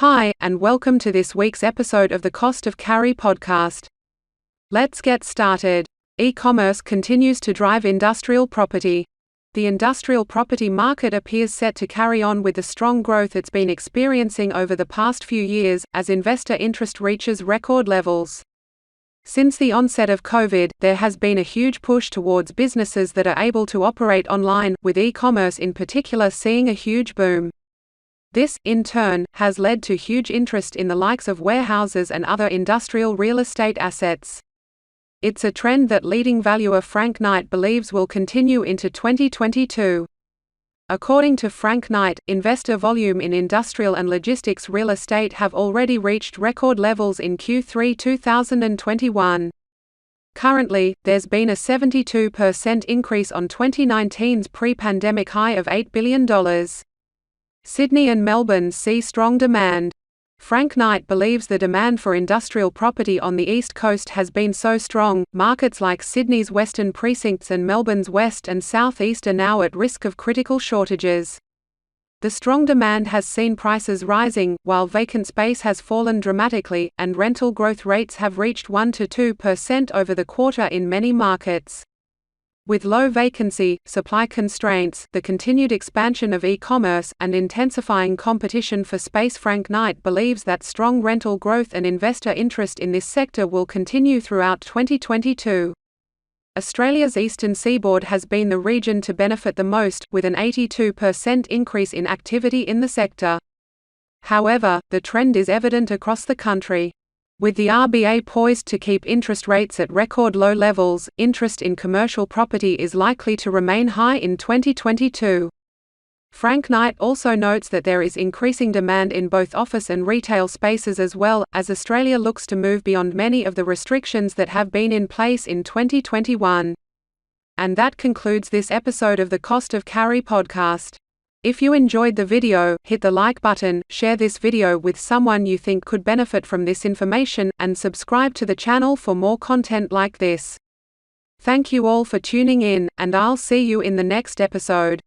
Hi, and welcome to this week's episode of the CostofCarry podcast. Let's get started. E-commerce continues to drive industrial property. The industrial property market appears set to carry on with the strong growth it's been experiencing over the past few years, as investor interest reaches record levels. Since the onset of COVID, there has been a huge push towards businesses that are able to operate online, with e-commerce in particular seeing a huge boom. This, in turn, has led to huge interest in the likes of warehouses and other industrial real estate assets. It's a trend that leading valuer Frank Knight believes will continue into 2022. According to Frank Knight, investor volume in industrial and logistics real estate have already reached record levels in Q3 2021. Currently, there's been a 72% increase on 2019's pre-pandemic high of $8 billion. Sydney and Melbourne see strong demand. Frank Knight believes the demand for industrial property on the East Coast has been so strong, markets like Sydney's western precincts and Melbourne's west and south east are now at risk of critical shortages. The strong demand has seen prices rising, while vacant space has fallen dramatically, and rental growth rates have reached 1 to 2% over the quarter in many markets. With low vacancy, supply constraints, the continued expansion of e-commerce, and intensifying competition for space, Frank Knight believes that strong rental growth and investor interest in this sector will continue throughout 2022. Australia's eastern seaboard has been the region to benefit the most, with an 82% increase in activity in the sector. However, the trend is evident across the country. With the RBA poised to keep interest rates at record low levels, interest in commercial property is likely to remain high in 2022. Frank Knight also notes that there is increasing demand in both office and retail spaces as well, as Australia looks to move beyond many of the restrictions that have been in place in 2021. And that concludes this episode of the CostofCarry podcast. If you enjoyed the video, hit the like button, share this video with someone you think could benefit from this information, and subscribe to the channel for more content like this. Thank you all for tuning in, and I'll see you in the next episode.